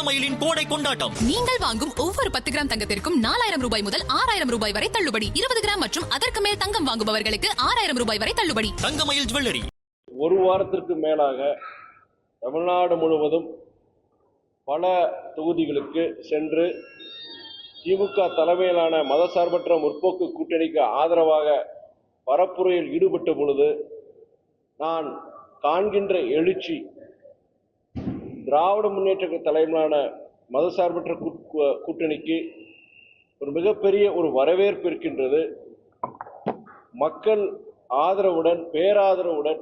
தங்கமயிலின் கோடை கொண்டாட்டம். நீங்கள் வாங்கும் ஒவ்வொரு 10 கிராம் தங்கத்திற்கும் 4000 ரூபாய் முதல் 6000 ரூபாய் வரை தள்ளுபடி. 20 கிராம் மற்றும் அதற்கு மேல் தங்கம் வாங்குபவர்களுக்கு 6000 ரூபாய் வரை தள்ளுபடி. தங்கமயில் ஜுவல்லரி. ஒரு வாரத்திற்கு மேலாக தமிழ்நாடு முழுவதும் பல தொகுதிகளுக்கு சென்று திமுக தலைமையிலான மதசார்பற்ற முற்போக்கு கூட்டணிக்கு ஆதரவாக பரப்புரையில் ஈடுபட்ட பொழுது நான் காண்கின்ற எழுச்சி திராவிட முன்னேற்ற தலைமையிலான மதசார்பற்ற கூட்டணிக்கு ஒரு மிகப்பெரிய ஒரு வரவேற்பு இருக்கின்றது. மக்கள் ஆதரவுடன் பேராதரவுடன்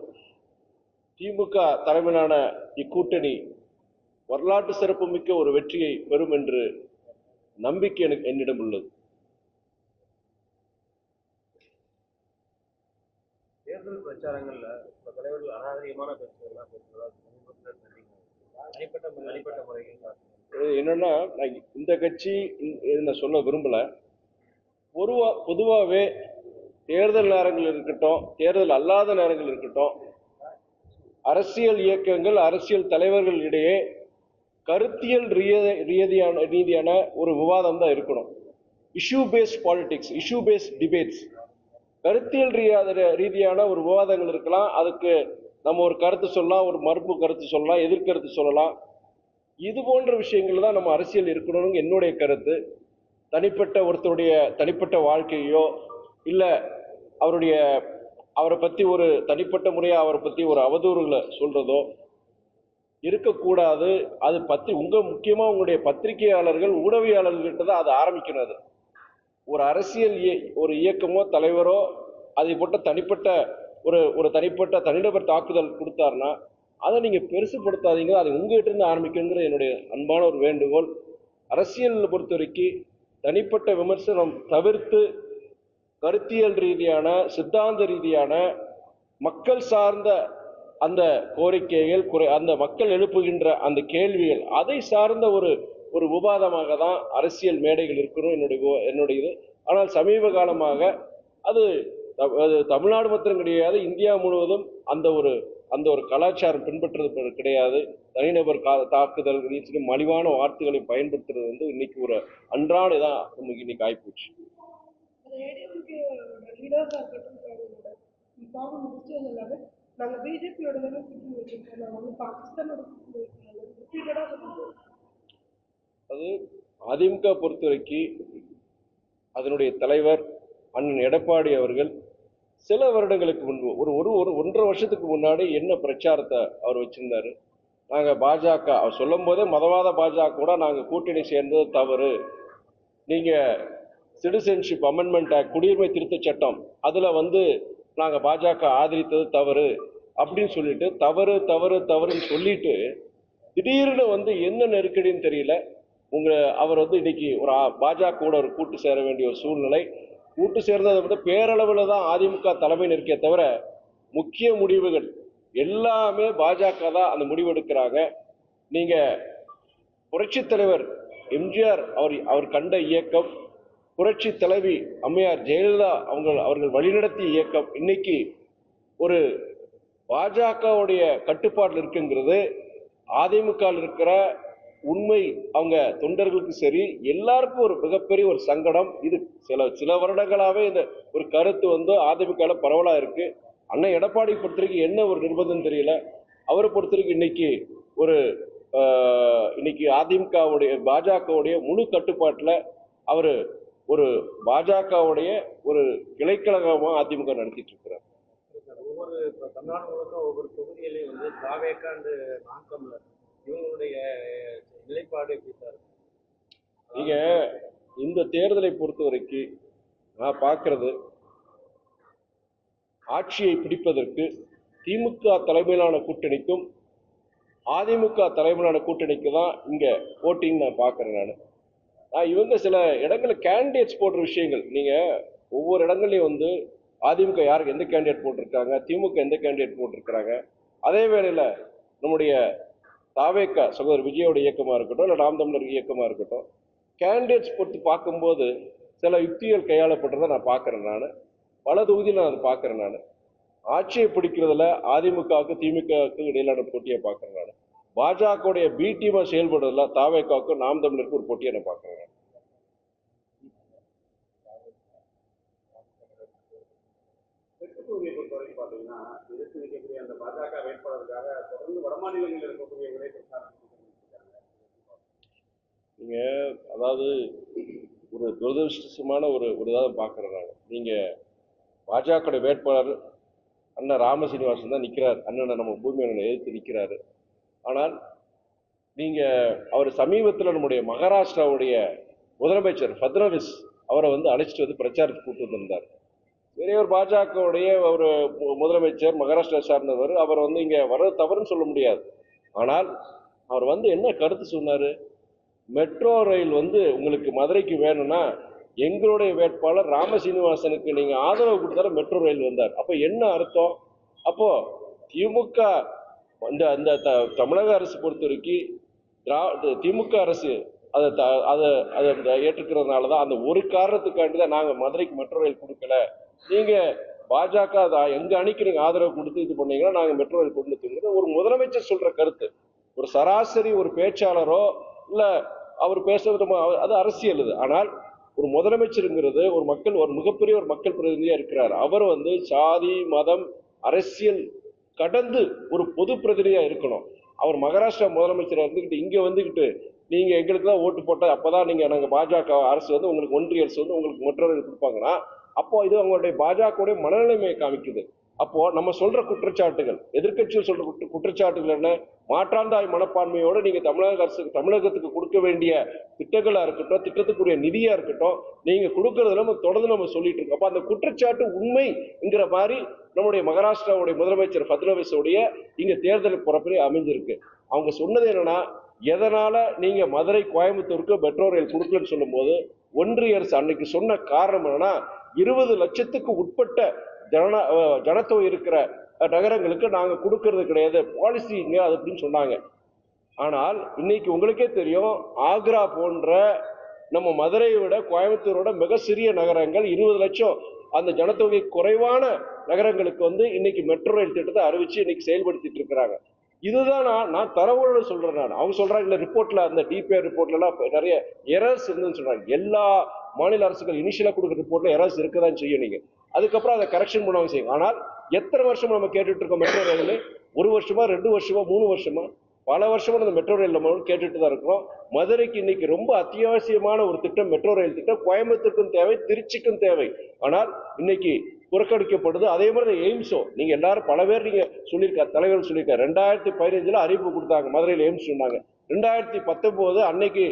திமுக தலைமையிலான இக்கூட்டணி வரலாற்று சிறப்புமிக்க ஒரு வெற்றியை பெறும் என்று நம்பிக்கை என்னிடம் உள்ளது. தேர்தல் பிரச்சாரங்கள்ல தலைவர்கள் அநாகரிகமான தனிப்பட்ட முறையில் என்னன்னா, இந்த கட்சி நான் சொல்ல விரும்பல. பொதுவாகவே தேர்தல் நேரங்கள் இருக்கட்டும், தேர்தல் அல்லாத நேரங்கள் இருக்கட்டும், அரசியல் இயக்கங்கள் அரசியல் தலைவர்கள் இடையே கருத்தியல் ரீதியான ஒரு விவாதம் தான் இருக்கணும். Issue paste politics, issue paste debates, கருத்தியல் ரீதியான ஒரு விவாதங்கள் இருக்கலாம். அதுக்கு நம்ம ஒரு கருத்து சொல்லலாம், ஒரு மறுப்பு கருத்து சொல்லலாம், எதிர்கருத்து சொல்லலாம். இது போன்ற விஷயங்கள் தான் நம்ம அரசியல் இருக்கணும்னு என்னுடைய கருத்து. தனிப்பட்ட ஒருத்தருடைய தனிப்பட்ட வாழ்க்கையோ இல்லை அவரை பற்றி ஒரு தனிப்பட்ட முறையாக அவரை பற்றி ஒரு அவதூறுகளை சொல்றதோ இருக்கக்கூடாது. அது முக்கியமாக உங்களுடைய பத்திரிகையாளர்கள் ஊடகவியாளர்கள்கிட்ட தான் அது ஆரம்பிக்கணும். அது ஒரு அரசியல் ஒரு இயக்கமோ தலைவரோ அதை போட்ட தனிப்பட்ட தனிநபர் தாக்குதல் கொடுத்தாருன்னா அதை நீங்கள் பெருசுப்படுத்தாதீங்க. அது உங்ககிட்ட இருந்து ஆரம்பிக்கணுங்கிற என்னுடைய அன்பான ஒரு வேண்டுகோள். அரசியல் பொறுத்த வரைக்கும் தனிப்பட்ட விமர்சனம் தவிர்த்து கருத்தியல் ரீதியான சித்தாந்த ரீதியான மக்கள் சார்ந்த அந்த கோரிக்கைகள், அந்த மக்கள் எழுப்புகின்ற அந்த கேள்விகள், அதை சார்ந்த ஒரு விவாதமாக தான் அரசியல் மேடைகள் இருக்கணும் என்னுடையது. ஆனால் சமீப காலமாக அது தமிழ்நாடு மாத்திரம் கிடையாது, இந்தியா முழுவதும் அந்த ஒரு கலாச்சாரம் பின்பற்றுறது கிடையாது. தனிநபர் தாக்குதல் மலிவான வார்த்தைகளை பயன்படுத்துறது இன்னைக்கு ஒரு அன்றாட தான் நமக்கு இன்னைக்கு ஆயிப்போச்சு. அது அதிமுக பொறுத்த வரைக்கும் அதனுடைய தலைவர் அண்ணன் எடப்பாடி அவர்கள் சில வருடங்களுக்கு முன்பு ஒரு 1.5 வருஷத்துக்கு முன்னாடி என்ன பிரச்சாரத்தை அவர் வச்சிருந்தாரு. நாங்கள் பாஜக அவர் சொல்லும் போதே மதவாத பாஜக கூட நாங்கள் கூட்டணி சேர்ந்தது தவறு, நீங்கள் சிட்டிசன்ஷிப் அமெண்ட்மெண்ட் ஆக்ட் குடியுரிமை திருத்த சட்டம் அதில் நாங்கள் பாஜக ஆதரித்தது தவறு அப்படின்னு சொல்லிட்டு தவறுன்னு சொல்லிட்டு திடீர்னு என்ன நெருக்கடின்னு தெரியல அவர் இன்னைக்கு ஒரு பாஜக ஒரு கூட்டு சேர வேண்டிய ஒரு சூழ்நிலை. கூட்டு சேர்ந்ததை விட பேரளவில் தான் அதிமுக தலைமை நிற்கே தவிர முக்கிய முடிவுகள் எல்லாமே பாஜக தான் அந்த முடிவு எடுக்கிறாங்க. நீங்க புரட்சி தலைவர் எம்ஜிஆர் அவர் கண்ட இயக்கம், புரட்சி தலைவி அம்மையார் ஜெயலலிதா அவர்கள் வழிநடத்திய இயக்கம் இன்னைக்கு ஒரு பாஜகவுடைய கட்டுப்பாட்டில் இருக்குங்கிறது அதிமுக இருக்கிற உண்மை. அவங்க தொண்டர்களுக்கு சரி எல்லாருக்கும் ஒரு மிகப்பெரிய ஒரு சங்கடம். இது சில வருடங்களாவே இந்த ஒரு கருத்து அதிமுக பரவலா இருக்கு. அண்ணன் எடப்பாடி பொறுத்தவரைக்கும் என்ன ஒரு நிர்பந்தம் தெரியல. அவரை பொறுத்தவரைக்கும் இன்னைக்கு அதிமுகவுடைய பாஜகவுடைய முழு கட்டுப்பாட்டுல அவரு ஒரு பாஜகவுடைய ஒரு கிளைக்கழகமா அதிமுக நடத்திட்டு இருக்கிறார். ஒவ்வொரு தமிழ்நாடு முழுக்க ஒவ்வொரு தொகுதியிலையும் இவங்களுடைய நிலைப்பாடு எப்படி சார்? நீங்க இந்த தேர்தலை பொறுத்த வரைக்கும் நான் பார்க்கறது, ஆட்சியை பிடிப்பதற்கு திமுக தலைமையிலான கூட்டணிக்கும் அதிமுக தலைமையிலான கூட்டணிக்கு தான் இங்க போட்டிங் நான் பார்க்கறேன். இவங்க சில இடங்களில் கேண்டிடேட்ஸ் போடுற விஷயங்கள், நீங்க ஒவ்வொரு இடங்கள்லையும் அதிமுக யாருக்கு எந்த கேண்டிடேட் போட்டிருக்காங்க, திமுக எந்த கேண்டிடேட் போட்டிருக்கிறாங்க. அதே வேளையில நம்முடைய தாவேகா சகோதரர் விஜயோட இயக்கமா இருக்கட்டும், இல்லை நாம் தமிழர் இயக்கமா இருக்கட்டும், கேண்டிடேட்ஸ் பொறுத்து பார்க்கும்போது சில யுக்திகள் கையாளப்படுறதை நான் பார்க்குறேன். பல தொகுதியில் நான் அதை பார்க்குறேன். ஆட்சியை பிடிக்கிறதுல அதிமுகவுக்கு திமுகவுக்கு இடையிலான போட்டியை பார்க்குறேன். பாஜகவுடைய பி டீமா செயல்படுறதுல தாவேக்காவுக்கும் நாம் தமிழருக்கு ஒரு போட்டியை நான் பார்க்குறேன். தொகுதியை பொறுத்தவரைக்கும் பார்த்தீங்கன்னா எதிர்த்து நிற்கக்கூடிய அந்த பாஜக வேட்பாளருக்காக தொடர்ந்து வடமாநிலங்களில் இருக்கக்கூடியவர்களே பிரச்சாரம் நீங்க அதாவது ஒரு துரதிருஷ்டமான ஒரு இதாக பார்க்குறேன் நான். நீங்க பாஜக வேட்பாளர் அண்ணன் ராமசீனிவாசன் தான் நிற்கிறார். அண்ணனை நம்ம பூமி அண்ணனை எதிர்த்து நிற்கிறாரு. ஆனால் நீங்க அவர் சமீபத்தில் நம்முடைய மகாராஷ்டிராவுடைய முதலமைச்சர் ஃபட்னவிஸ் அவரை வந்து அழைச்சிட்டு வந்து பிரச்சாரத்துக்கு கூட்டு வந்திருந்தார். வேற ஒரு பாஜகவுடைய ஒரு முதலமைச்சர் மகாராஷ்டிரா சார்ந்தவர், அவர் வந்து இங்க வர்றது தவறுன்னு சொல்ல முடியாது. ஆனால் அவர் வந்து என்ன கருத்து சொன்னாரு, மெட்ரோ ரயில் வந்து உங்களுக்கு மதுரைக்கு வேணும்னா எங்களுடைய வேட்பாளர் ராமசீனிவாசனுக்கு நீங்க ஆதரவு கொடுத்தாலும் மெட்ரோ ரயில் வந்தார். அப்ப என்ன அர்த்தம்? அப்போ திமுக அந்த தமிழக அரசு பொறுத்த வரைக்கும் திமுக அரசு அதை ஏற்றுக்கிறதுனால தான், அந்த ஒரு காரணத்துக்காண்டி தான் நாங்கள் மதுரைக்கு மெட்ரோ ரயில் கொடுக்கல. நீங்க பாஜக எங்க அணிக்கு நீங்க ஆதரவு கொடுத்து இது பண்ணீங்கன்னா நாங்க மெட்ரோ ரயில் கொண்டு வந்துங்கிறது ஒரு முதலமைச்சர் சொல்ற கருத்து. ஒரு சராசரி ஒரு பேச்சாளரோ இல்ல அவர் பேசுறது அது அரசியல் இது. ஆனால் ஒரு முதலமைச்சருங்கிறது ஒரு மிகப்பெரிய ஒரு மக்கள் பிரதிநிதியா இருக்கிறார். அவர் வந்து சாதி மதம் அரசியல் கடந்து ஒரு பொது பிரதிநிதியா இருக்கணும். அவர் மகாராஷ்டிரா முதலமைச்சராக இருந்துக்கிட்டு இங்க வந்துக்கிட்டு நீங்க எங்களுக்கு தான் ஓட்டு போட்டா அப்பதான் நாங்க பாஜக அரசு வந்து உங்களுக்கு ஒன்றிய அரசு வந்து உங்களுக்கு மெட்ரோ ரயில் கொடுப்பாங்கன்னா அப்போ இது அவங்களுடைய பாஜகவுடைய மனநிலைமையை காமிக்குது. அப்போ நம்ம சொல்ற குற்றச்சாட்டுகள், எதிர்கட்சிகள் சொல்ற குற்றச்சாட்டுகள் என்ன, மாற்றாந்தாய் மனப்பான்மையோடு நீங்க தமிழகத்துக்கு கொடுக்க வேண்டிய திட்டங்களா இருக்கட்டும், திட்டத்துக்குரிய நிதியா இருக்கட்டும், நீங்க கொடுக்கறதுல நம்ம தொடர்ந்து நம்ம சொல்லிட்டு இருக்கோம். அப்ப அந்த குற்றச்சாட்டு உண்மைங்கிற மாதிரி நம்முடைய மகாராஷ்டிராவுடைய முதலமைச்சர் ஃபட்னவிஸோடைய இங்க தேர்தல் புறப்படி அமைஞ்சிருக்கு. அவங்க சொன்னது என்னன்னா, எதனால நீங்க மதுரை கோயம்புத்தூருக்கு மெட்ரோ ரயில் கொடுக்கலன்னு சொல்லும் போது ஒன்றிய அரசு அன்னைக்கு சொன்ன காரணம் என்னன்னா, 20 லட்சத்துக்கு உட்பட்ட ஜனத்தொகை இருக்கிற நகரங்களுக்கு நாங்க கொடுக்கறது கிடையாது, பாலிசிங்க அது அப்படின்னு சொன்னாங்க. ஆனால் இன்னைக்கு உங்களுக்கே தெரியும், ஆக்ரா போன்ற நம்ம மதுரையை விட கோயம்புத்தூரோட மிக சிறிய நகரங்கள் 20 லட்சம் அந்த ஜனத்தொகை குறைவான நகரங்களுக்கு வந்து இன்னைக்கு மெட்ரோ ரயில் திட்டத்தை அறிவிச்சு இன்னைக்கு செயல்படுத்திட்டு இருக்கிறாங்க. இதுதான் நான் தரவோடு சொல்றேன். அவங்க சொல்றாங்க இல்ல ரிப்போர்ட்ல அந்த டிபிஆர் ரிப்போர்ட்ல எல்லாம் நிறைய எரர்ஸ் இருந்துன்னு சொல்றாங்க. எல்லா மாநில அரசுகள் இனிஷியலா கொடுக்குற ரிப்போர்ட்ல எரர்ஸ் இருக்கதான் செய்யும். நீங்க அதுக்கப்புறம் அதை கரெக்ஷன் பண்ணுவாங்க செய்யும். ஆனால் எத்தனை வருஷமா நம்ம கேட்டுட்டு இருக்கோம் மெட்ரோ ரயில்? 1 வருஷமா 2 வருஷமா 3 வருஷமா பல வருஷமா அந்த மெட்ரோ ரயில் நம்ம கேட்டுட்டு தான் இருக்கிறோம். மதுரைக்கு இன்னைக்கு ரொம்ப அத்தியாவசியமான ஒரு திட்டம் மெட்ரோ ரயில் திட்டம். கோயம்புத்தூருக்கும் தேவை, திருச்சிக்கும் தேவை. ஆனால் இன்னைக்கு புறக்கணிக்கப்படுது. அதே மாதிரி எய்ம்ஸும் நீங்க எல்லாரும் பல பேர் நீங்க சொல்லியிருக்க தலைவர்கள் சொல்லியிருக்க 2015 அறிவிப்பு கொடுத்தாங்க, மதுரையில் எய்ம்ஸ் சொன்னாங்க. 2019 அன்னைக்கு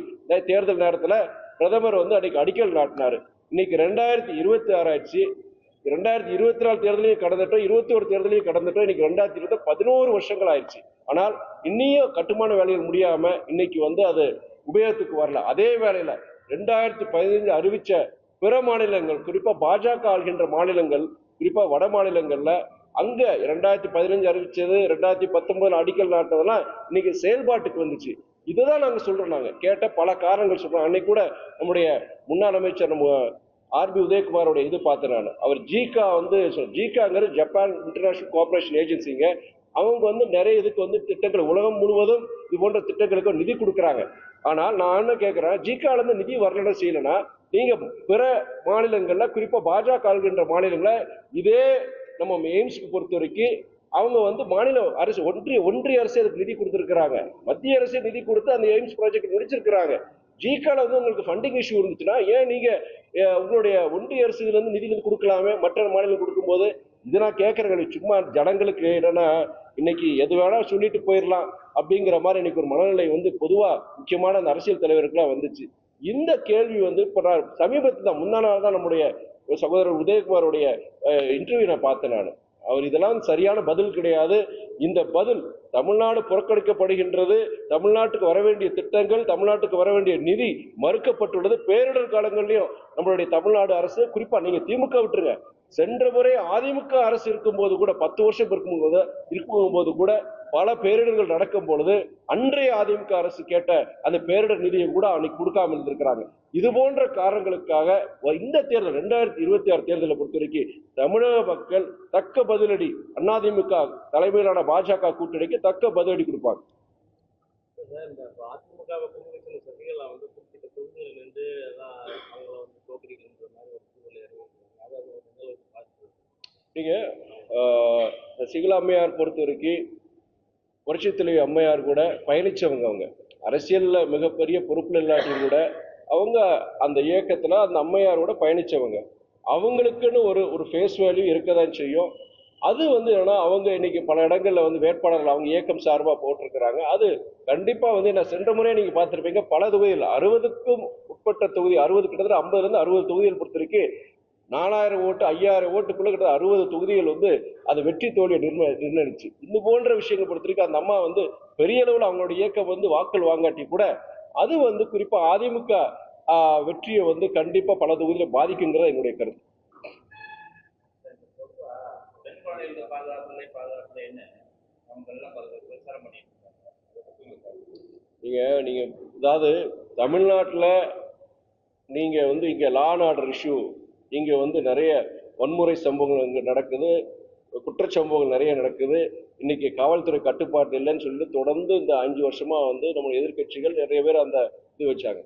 தேர்தல் நேரத்துல பிரதமர் வந்து அன்னைக்கு அடிக்கல் நாட்டினாரு. இன்னைக்கு 2026 ஆயிடுச்சு. 2024 தேர்தலையும் கடந்துட்டோம், 21 தேர்தலையும் கடந்துட்டோம். இன்னைக்கு 2020 11 வருஷங்கள் ஆயிடுச்சு. ஆனால் இன்னையும் கட்டுமான வேலைகள் முடியாம இன்னைக்கு வந்து அது உபயோகத்துக்கு வரல. அதே வேளையில 2015 அறிவிச்ச பிற மாநிலங்கள், குறிப்பா பாஜக ஆள்கின்ற மாநிலங்கள், குறிப்பா வட மாநிலங்கள்ல அங்க 2015 அறிவிச்சது, 2019 அடிக்கல் நாட்டதெல்லாம் இன்னைக்கு செயல்பாட்டுக்கு வந்துச்சு. இதுதான் நாங்க சொல்றோம். நாங்க கேட்ட பல காரணங்கள் சொல்றோம். அன்னைக்கு கூட நம்முடைய முன்னாள் அமைச்சர் நம்ம ஆர்பி உதயகுமாரோட இது பார்த்தேன் நான். அவர் ஜீகா வந்து ஜீகாங்கிறது ஜப்பான் இன்டர்நேஷனல் கோஆபரேஷன் ஏஜென்சிங்க. அவங்க வந்து நிறைய இதுக்கு வந்து திட்டங்கள் உலகம் முழுவதும் இது போன்ற திட்டங்களுக்கு நிதி கொடுக்குறாங்க. ஆனால் நான் என்ன கேட்கிறேன், ஜீகால இருந்து நிதி வரலன்னா செய்யலன்னா நீங்க பிற மாநிலங்கள்ல குறிப்பா பாஜக ஆள்கின்ற மாநிலங்கள இதே நம்ம எய்ம்ஸ்க்கு பொறுத்த வரைக்கும் அவங்க வந்து மாநில அரசு ஒன்றிய அரசு அதுக்கு நிதி கொடுத்துருக்காங்க. மத்திய அரசு நிதி கொடுத்து அந்த எய்ம்ஸ் ப்ராஜெக்ட் முடிச்சிருக்கிறாங்க. ஜிகால வந்து உங்களுக்கு ஃபண்டிங் இஷ்யூ இருந்துச்சுன்னா ஏன் நீங்க உங்களுடைய ஒன்றிய அரசு இதுல இருந்து நிதி கொடுக்கலாமே, மற்ற மாநிலம் கொடுக்கும்போது? இது நான் கேட்கறேன். சும்மா ஜனங்களுக்கு என்னன்னா இன்னைக்கு எது வேணா சொல்லிட்டு போயிடலாம் அப்படிங்கிற மாதிரி இன்னைக்கு ஒரு மனநிலை வந்து பொதுவா முக்கியமான அந்த அரசியல் தலைவருக்குலாம் வந்துச்சு. இந்த கேள்வி வந்து இப்போ நான் சமீபத்தில் தான் முந்தா நாள் தான் நம்முடைய சகோதரர் உதயகுமாரோடைய இன்டர்வியூ நான் பார்த்தேன். நான் அவர் இதெல்லாம் சரியான பதில் கிடையாது. இந்த பதில் தமிழ்நாடு புறக்கணிக்கப்படுகின்றது, தமிழ்நாட்டுக்கு வர வேண்டிய திட்டங்கள், தமிழ்நாட்டுக்கு வர வேண்டிய நிதி மறுக்கப்பட்டுள்ளது. பேரிடர் காலங்கள்லயும் நம்மளுடைய தமிழ்நாடு அரசு, குறிப்பா நீங்க திமுக விட்டுருங்க, சென்ற முறை அதிமுக அரசு இருக்கும்போது கூட 10 வருஷம் இருக்கும்போது கூட பல பேரிடர்கள் நடக்கும் பொழுது அன்றைய அதிமுக அரசு கேட்ட அந்த பேரிடர் நிதியை கூட அன்னைக்கு கொடுக்காம இருந்திருக்கிறாங்க. இது போன்ற காரணங்களுக்காக இந்த தேர்தல் 2026 தேர்தலை பொறுத்த வரைக்கும் தமிழக மக்கள் தக்க பதிலடி, அதிமுக தலைமையிலான பாஜக கூட்டணிக்கு தக்க பதிலடி கொடுப்பாங்க. இந்த அதிமுகவை பிரிவு சசிகலா குறிப்பிட்ட தொகுதியில் நின்று எல்லாம் அவங்கள தோற்கடிக்கின்ற மாதிரி ஒரு சூழ்நிலை அறிவிக்கிறாங்க. அதாவது நீங்க சசிகலா அம்மையார் பொறுத்த வரைக்கும் புரட்சி தலைவி அம்மையார் கூட பயணிச்சவங்க. அவங்க அரசியல்ல மிகப்பெரிய பொறுப்புல இல்லாட்டியும் கூட அவங்க அந்த இயக்கத்துல அந்த அம்மையாரோட பயணிச்சவங்க. அவங்களுக்குன்னு ஒரு ஒரு ஃபேஸ் வேல்யூ இருக்கதான் செய்யும். அது என்னன்னா அவங்க இன்னைக்கு பல இடங்கள்ல வேட்பாளர்கள் அவங்க இயக்கம் சார்பா போட்டிருக்கிறாங்க. அது கண்டிப்பா நான் சென்ற முறையே நீங்க பார்த்திருப்பீங்க, பல தொகுதியில் 60க்கும் உட்பட்ட தொகுதி, 60 கிட்டத்தட்ட 50ல இருந்து 60 தொகுதிகள் பொறுத்த வரைக்கும் 4000 ஓட்டு 5000 ஓட்டுக்குள்ள கிட்ட 60 தொகுதிகள் அது வெற்றி தோல்வியை நிர்ணயிச்சு. இது போன்ற விஷயங்கள் பொறுத்த வரைக்கும் அந்த அம்மா பெரிய அளவில் அவங்களோட இயக்கம் வாக்கள் வாங்காட்டி கூட அது குறிப்பா அதிமுக வெற்றியை கண்டிப்பா பல தொகுதியில பாதிக்குங்கிறது என்னுடைய கருத்து. நீங்க அதாவது தமிழ்நாட்டில் நீங்க இங்க லா அண்ட் ஆர்டர் இஷ்யூ, இங்க நிறைய வன்முறை சம்பவங்கள் இங்க நடக்குது, குற்றச்சம்பவங்கள் நிறைய நடக்குது. இன்னைக்கு காவல்துறை கட்டுப்பாட்டு இல்லைன்னு சொல்லிட்டு தொடர்ந்து இந்த 5 வருஷமா நம்ம எதிர்கட்சிகள் நிறைய பேர் அந்த இது வச்சாங்க.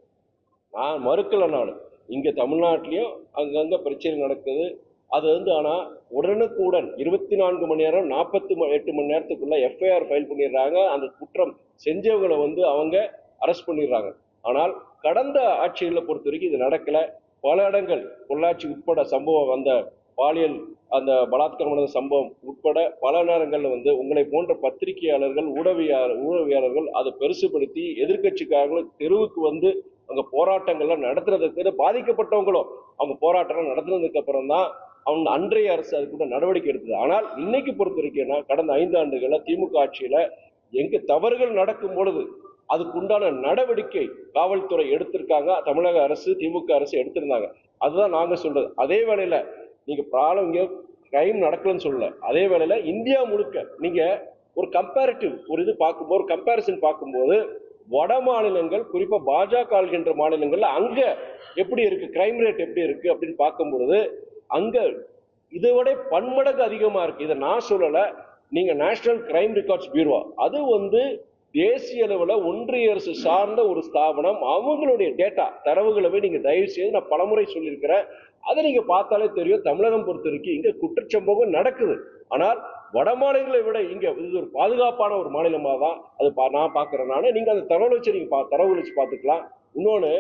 நான் மறுக்கல. நாடு இங்க தமிழ்நாட்டிலையும் அங்கங்க பிரச்சனை நடக்குது. அது ஆனா உடனுக்குடன் 24 மணி நேரம் 48 மணி நேரத்துக்குள்ள எஃப்ஐஆர் ஃபைல் பண்ணிடுறாங்க. அந்த குற்றம் செஞ்சவங்களை அவங்க அரெஸ்ட் பண்ணிடுறாங்க. ஆனால் கடந்த ஆட்சிகளை பொறுத்த வரைக்கும் இது நடக்கல. பல இடங்கள் பொள்ளாச்சி உட்பட சம்பவம், அந்த பாலியல் அந்த பலாத்காரம் சம்பவம் உட்பட பல நேரங்கள்ல உங்களை போன்ற பத்திரிகையாளர்கள் ஊடகவியாளர்கள் அதை பெருசுபடுத்தி எதிர்கட்சிக்காரர்களும் தெருவுக்கு அங்க போராட்டங்கள்லாம் நடத்துறதுக்கு பாதிக்கப்பட்டவங்களும் அவங்க போராட்டம் நடத்துனதுக்கு அப்புறம் தான் அவங்க அன்றைய அரசு அதுக்குள்ள நடவடிக்கை எடுத்தது. ஆனால் இன்னைக்கு பொறுத்த வரைக்கும்னா கடந்த 5 ஆண்டுகள்ல திமுக ஆட்சியில எங்க தவறுகள் நடக்கும் பொழுது அதுக்குண்டான நடவடிக்கை காவல்துறை எடுத்திருக்காங்க. தமிழக அரசு திமுக அரசு எடுத்திருந்தாங்க. அதுதான் நாங்க சொல்றது. அதே வேளையில நீங்க இங்க கிரைம் நடக்கலன்னு சொல்லல. அதே வேளையில இந்தியா முழுக்க நீங்க ஒரு கம்பேரிட்டிவ் இது பார்க்கும்போது, ஒரு கம்பேரிசன் பார்க்கும்போது வட மாநிலங்கள் குறிப்பா பாஜக ஆள்கின்ற மாநிலங்கள்ல அங்க எப்படி இருக்கு, கிரைம் ரேட் எப்படி இருக்கு அப்படின்னு பார்க்கும் பொழுது அங்க இதை விட பன்மடங்கு அதிகமா இருக்கு. இதை நான் சொல்லல, நீங்க நேஷனல் கிரைம் ரெக்கார்ட்ஸ் பியூரோ அது தேசிய அளவுல ஒன்றிய அரசு சார்ந்த ஒரு ஸ்தாபனம். அவங்களுடைய டேட்டா தரவுகளை நீங்க தயவு செய்து, நான் பலமுறை சொல்லியிருக்கிறேன், அதை நீங்க பார்த்தாலே தெரியும். தமிழகம் பொறுத்த வரைக்கும் இங்க குற்றச்சம்பவம் நடக்குது. ஆனால் வட மாநிலங்களை விட இங்க இது ஒரு பாதுகாப்பான ஒரு மாநிலமா தான் அது நான் பாக்குறேன். நீங்க அந்த தரவு வச்சு நீங்க தரவு வச்சு பார்த்துக்கலாம். இன்னொன்னு,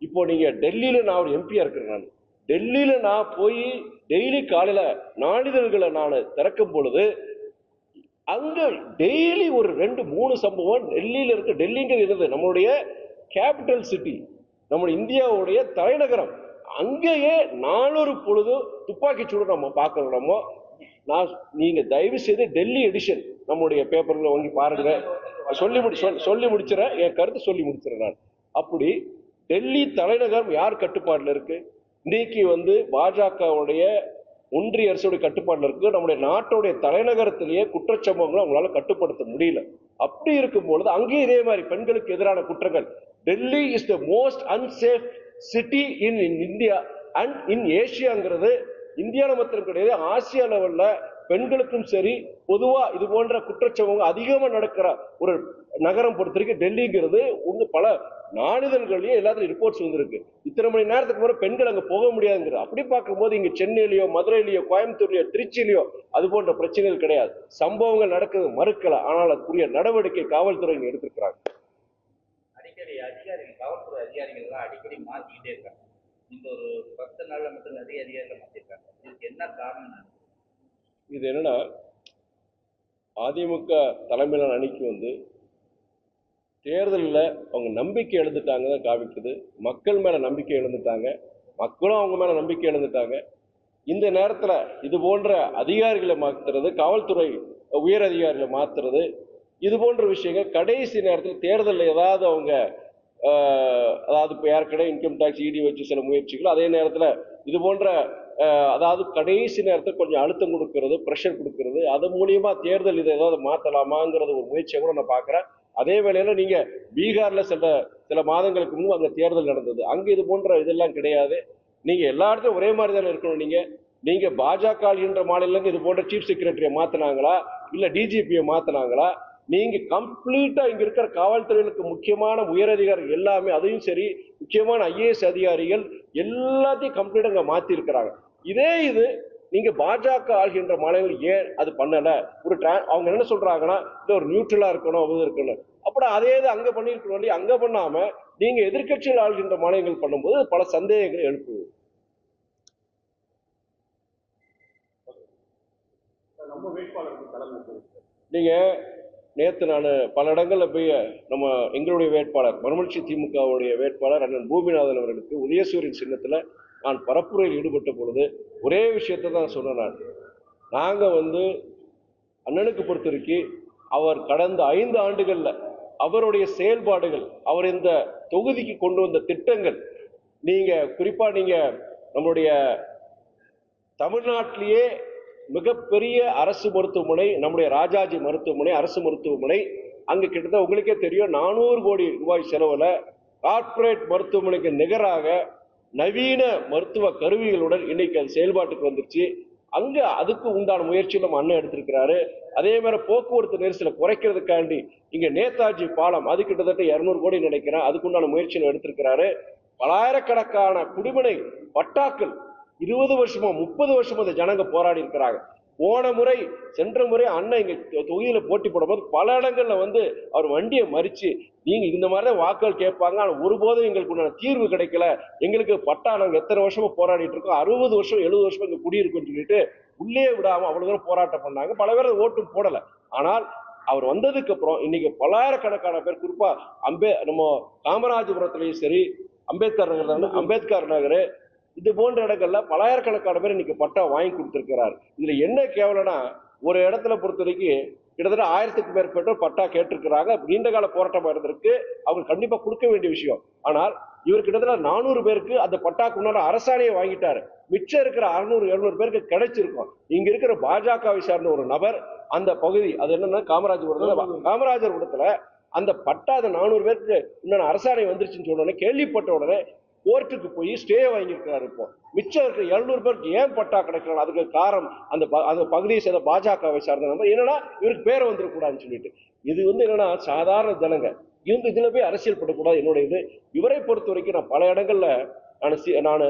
இப்போ நீங்க டெல்லியில நான் ஒரு எம்பியா இருக்கிறேன். நான் டெல்லியில நான் போய் டெய்லி காலையில நாளிதழ்களை நான் திறக்கும் பொழுது அங்க டெய்லி ஒரு 2-3 சம்பவம் டெல்லியில இருக்கு. டெல்லிங்கிறது நம்மளுடைய கேபிட்டல் சிட்டி, நம்முடைய இந்தியாவுடைய தலைநகரம். அங்கேயே 4 பொழுது துப்பாக்கி சூடு நம்ம பார்க்கிறோம். நீங்க தயவு செய்து டெல்லி எடிஷன் நம்முடைய பேப்பர்களை வாங்கி பாருங்க. சொல்லி முடிச்சிடறேன், என் கருத்து சொல்லி முடிச்சிடறேன் நான். அப்படி டெல்லி தலைநகரம் யார் கட்டுப்பாடுல இருக்கு? இன்னைக்கு பாஜகவுடைய ஒன்றிய அரசுடைய கட்டுப்பாடுல இருக்கு. நம்முடைய நாட்டுடைய தலைநகரத்திலேயே குற்றச்சம்பவங்களை அவங்களால கட்டுப்படுத்த முடியல. அப்படி இருக்கும்பொழுது அங்கேயும் இதே மாதிரி பெண்களுக்கு எதிரான குற்றங்கள். Delhi is the most unsafe city in India and in ஏசியாங்கிறது இந்தியாவில மாத்திரம் கிடையாது, ஆசியா லெவல்ல பெண்களுக்கும் சரி பொதுவா இது போன்ற குற்றச்சம்பவங்கள் அதிகமா நடக்கிற ஒரு நகரம் பொறுத்த வரைக்கும் டெல்லிங்கிறது பல நாளிதழ்களையும் எல்லாத்துலயும் ரிப்போர்ட்ஸ் வந்திருக்கு. இத்தனை மணி நேரத்துக்கு முறை பெண்கள் அங்க போக முடியாதுங்கிறது. அப்படி பார்க்கும்போது இங்க சென்னையிலயோ மதுரையிலயோ கோயம்புத்தூர்லயோ திருச்சியிலயோ அது போன்ற பிரச்சனைகள் கிடையாது. சம்பவங்கள் நடக்குது மறுக்கல, ஆனால் அதுக்குரிய நடவடிக்கை காவல்துறை எடுத்திருக்கிறாங்க. அடிக்கடி அதிகாரிகள், காவல்துறை அதிகாரிகள் எல்லாம் அடிக்கடி மாத்திக்கிட்டே இருக்காங்க. இந்த ஒரு 10 நாள்ல மட்டும் நிறைய அதிகாரிகள் மாத்திருக்காங்க. இதுக்கு என்ன காரணம்? இது என்னன்னா, அதிமுக தலைமையிலான அணிக்கு தேர்தலில் அவங்க நம்பிக்கை இழந்துட்டாங்க தான் காமிக்குது. மக்கள் மேல நம்பிக்கை இழந்துட்டாங்க, மக்களும் அவங்க மேல நம்பிக்கை இழந்துட்டாங்க. இந்த நேரத்தில் இது போன்ற அதிகாரிகளை மாற்றுறது, காவல்துறை உயர் அதிகாரிகளை மாற்றுறது, இது போன்ற விஷயங்கள் கடைசி நேரத்தில் தேர்தலில் ஏதாவது அவங்க அதாவது இப்போ ஏற்கனவே இன்கம் டேக்ஸ் இடி வச்சு சில முயற்சிகள், அதே நேரத்தில் இது போன்ற அதாவது கடைசி நேரத்தில் கொஞ்சம் அழுத்தம் கொடுக்கறது, ப்ரெஷர் கொடுக்கறது, அது மூலியமா தேர்தல் இதை ஏதாவது மாற்றலாமாங்கிறது ஒரு முயற்சியை கூட நான் பார்க்குறேன். அதே வேளையில நீங்க பீகார்ல சில மாதங்களுக்கு முன்பு அங்க தேர்தல் நடந்தது. அங்க இது போன்ற இதெல்லாம் கிடையாது. நீங்க எல்லா இடத்துலையும் ஒரே மாதிரி தானே இருக்கணும். நீங்க பாஜக என்ற மாநிலங்க இது போன்ற சீஃப் செக்ரட்டரியை மாத்தினாங்களா, இல்ல டிஜிபியை மாத்தினாங்களா, நீங்க கம்ப்ளீட்டா இங்க இருக்கிற காவல்துறைகளுக்கு முக்கியமான உயரதிகாரிகள் எல்லாமே, அதையும் சரி முக்கியமான ஐஏஎஸ் அதிகாரிகள் எல்லாத்தையும் கம்ப்ளீட்டா இங்க மாத்தி இருக்கிறாங்க. இது நீங்க பாஜக ஆள்கின்ற மாநிலங்கள் ஏன் அது பண்ணல? அவங்க என்ன சொல்றாங்கன்னா, இது ஒரு நியூட்ரலா இருக்கணும், அது இருக்கணும். அப்புறம் அதே இது அங்க பண்ணிருக்கணும், அங்க பண்ணாம நீங்க எதிர்கட்சிகள் ஆள்கின்ற மாநிலங்கள் பண்ணும்போது பல சந்தேகங்களை எழுப்புது. நீங்க நேற்று நான் பல இடங்கள்ல போய் எங்களுடைய வேட்பாளர் மறுமலர்ச்சி திமுகவுடைய வேட்பாளர் அண்ணன் பூமிநாதன் அவர்களுக்கு உதயசூரியன் சின்னத்துல நான் பரப்புரையில் ஈடுபட்ட பொழுது ஒரே விஷயத்தை தான் சொன்னேன். நாங்க அண்ணனுக்கு பொறுத்த வரைக்கும் அவர் கடந்த 5 ஆண்டுகள்ல அவருடைய செயல்பாடுகள், அவர் இந்த தொகுதிக்கு கொண்டு வந்த திட்டங்கள், நீங்க குறிப்பா நீங்க நம்முடைய தமிழ்நாட்டிலேயே மிகப்பெரிய அரசு மருத்துவமனை, நம்முடைய ராஜாஜி மருத்துவமனை, அரசு மருத்துவமனை, அங்க கிட்டத்தட்ட உங்களுக்கே தெரியும் 400 கோடி ரூபாய் செலவுல கார்ப்பரேட் மருத்துவமனைக்கு நிகராக நவீன மருத்துவ கருவிகளுடன் இன்னைக்கு அது செயல்பாட்டுக்கு வந்துருச்சு. அங்க அதுக்கு உண்டான முயற்சி நம்ம அண்ணன் எடுத்திருக்கிறாரு. அதே மாதிரி போக்குவரத்து நெரிசலை குறைக்கிறதுக்காண்டி இங்க நேதாஜி பாலம் அது கிட்டத்தட்ட 200 கோடி நினைக்கிறேன், அதுக்குண்டான முயற்சியை எடுத்திருக்கிறாரு. பலாயிரக்கணக்கான குடிமனை பட்டாக்கள் 20 வருஷமா 30 வருஷமா இந்த ஜனங்க போராடி இருக்கிறாங்க. சென்ற முறை அண்ணன் இங்க தொகுதியில போட்டி போடும்போது பல இடங்கள்ல அவர் வண்டியை மறிச்சு, நீங்க இந்த மாதிரிதான் வாக்குகள் கேட்பாங்க, ஆனா ஒருபோதும் எங்களுக்கு தீர்வு கிடைக்கல, எங்களுக்கு பட்டா நாங்க எத்தனை வருஷமா போராடிட்டு இருக்கோம், 60 வருஷம் 70 வருஷம் இங்க குடியிருக்குன்னு சொல்லிட்டு உள்ளே விடாம அவ்வளவு தூரம் போராட்டம் பண்ணாங்க. பல பேர் ஓட்டும் போடல. ஆனால் அவர் வந்ததுக்கு அப்புறம் இன்னைக்கு பல்லாயிரக்கணக்கான பேர், குறிப்பா நம்ம காமராஜபுரத்திலையும் சரி, அம்பேத்கர் நகர் இது போன்ற இடங்கள்ல பலாயிரக்கணக்கான பேர் இன்னைக்கு பட்டா வாங்கி கொடுத்திருக்கிறார். இதுல என்ன கேவலம்னா, ஒரு இடத்துல பொறுத்த வரைக்கும் கிட்டத்தட்ட 1000க்கும் மேற்பட்டோர் பட்டா கேட்டிருக்கிறாங்க. நீண்ட கால போராட்டமா இருந்திருக்கு, அவங்க கண்டிப்பா கொடுக்க வேண்டிய விஷயம். ஆனால் இவர் கிட்டத்தட்ட 400 பேருக்கு அந்த பட்டாக்கு முன்னாடி அரசாணையை வாங்கிட்டாரு. மிச்சம் இருக்கிற 600-700 பேருக்கு கிடைச்சிருக்கும். இங்க இருக்கிற பாஜகவை சார்ந்த ஒரு நபர் அந்த பகுதி, அது என்னன்னா காமராஜபுரத்துல அந்த பட்டா அந்த 400 பேருக்கு இன்னொன்னு அரசாணை வந்துருச்சுன்னு சொன்ன உடனே, கேள்விப்பட்ட உடனே கோர்ட்டுக்கு போய் ஸ்டே வாங்கியிருக்கிறாரு. இப்போ மிச்சம் இருக்கிற 700 பேருக்கு ஏன் பட்டா கிடைக்கிறாங்க? அதுக்கு காரணம் அந்த பகுதியை சேர்ந்த பாஜகவை சார்ந்த நம்பர் என்னன்னா, இவருக்கு பேரை வந்துடக்கூடாதுன்னு சொல்லிட்டு. இது என்னன்னா சாதாரண ஜனங்க இதுல போய் அரசியல் படக்கூடாது. என்னுடைய இவரை பொறுத்த வரைக்கும் நான் பல இடங்கள்ல நான்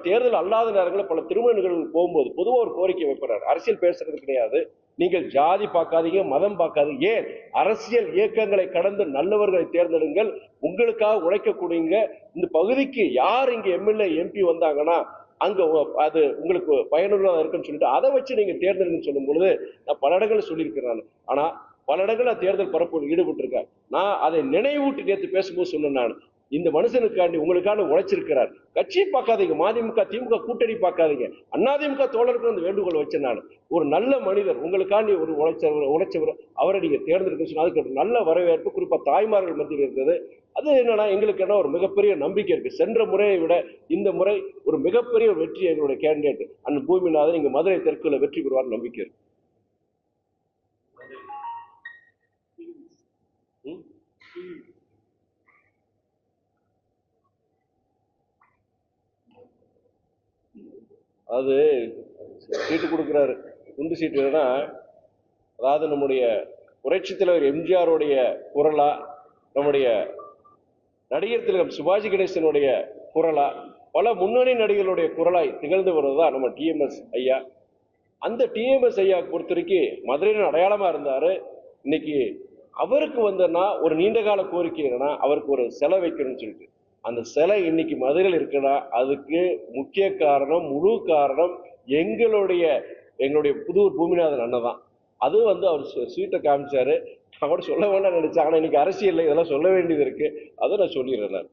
தேர்தல் அல்லாத நேரங்களில் பல திருமண நிகழ்வுகள் போகும்போது பொதுவாக ஒரு கோரிக்கை வைக்கிறார். அரசியல் பேசுறது கிடையாது, நீங்கள் ஜாதி பார்க்காதீங்க, மதம் பார்க்காதீங்க, ஏன் அரசியல் இயக்கங்களை கடந்து நல்லவர்களை தேர்ந்தெடுங்கள், உங்களுக்காக உழைக்கக்கூடியங்க. இந்த பகுதிக்கு யார் இங்க எம்எல்ஏ எம்பி வந்தாங்கன்னா அங்க அது உங்களுக்கு பயனுள்ளதாக இருக்குன்னு சொல்லிட்டு அதை வச்சு நீங்க தேர்ந்தெடுங்கன்னு சொல்லும் பொழுது நான் பல இடங்களில் சொல்லியிருக்கிறேன். ஆனா பல இடங்கள்ல தேர்தல் பரப்பு ஈடுபட்டிருக்கேன். நான் அதை நினைவூட்டி நேற்று பேசும்போது சொன்னேன், நான் இந்த மனுஷனுக்காண்டி உங்களுக்கான உழைச்சிருக்கிறார். கட்சி பார்க்காதீங்க, மதிமுக திமுக கூட்டணி பார்க்காதீங்க, அதிமுக தோழருக்கு அந்த வேண்டுகோள் வச்சேன். நான் ஒரு நல்ல மனிதர், உங்களுக்காண்டி ஒரு உழைச்சவர், அவரை நீங்க தேர்ந்தெடுக்க சொன்னா அதுக்கு ஒரு நல்ல வரவேற்பு குறிப்பா தாய்மார்கள் மத்தியில் இருந்தது. அது என்னன்னா எங்களுக்கு என்ன ஒரு மிகப்பெரிய நம்பிக்கை இருக்கு. சென்ற முறையை விட இந்த முறை ஒரு மிகப்பெரிய வெற்றி எங்களுடைய கேண்டிடேட் அண்ணன் பூமிநாதன் இங்க மதுரை தெற்குல வெற்றி பெறுவார் நம்பிக்கை இருக்கு. அது சீட்டு கொடுக்குறாரு, குண்டு சீட்டுனா, அதாவது நம்முடைய புரட்சி தலைவர் எம்ஜிஆருடைய குரலா, நம்முடைய நடிகர் திலகம் சிவாஜி கணேசனுடைய குரலா, பல முன்னணி நடிகர்களுடைய குரலாய் திகழ்ந்து வருவதுதான் நம்ம டிஎம்எஸ் ஐயா. அந்த டிஎம்எஸ் ஐயா பொறுத்த வரைக்கும் மதுரையின் அடையாளமா இருந்தாரு. இன்னைக்கு அவருக்கு ஒரு நீண்ட கால கோரிக்கை என்னன்னா, அவருக்கு ஒரு சிலை வைக்கணும்னு சொல்லிட்டு. அந்த சிலை இன்னைக்கு மதுரையில் இருக்குன்னா அதுக்கு முக்கிய காரணம், முழு காரணம் எங்களுடைய புதூர் பூமிநாதன் அண்ணன் தான். அது அவர் ஸ்வீட்டை காமிச்சாரு. அவட சொல்ல வேண்டாம் நினைச்சாங்க. ஆனா இன்னைக்கு அரசியல் இதெல்லாம் சொல்ல வேண்டியது இருக்கு, அதை நான் சொல்லிடுறேன்.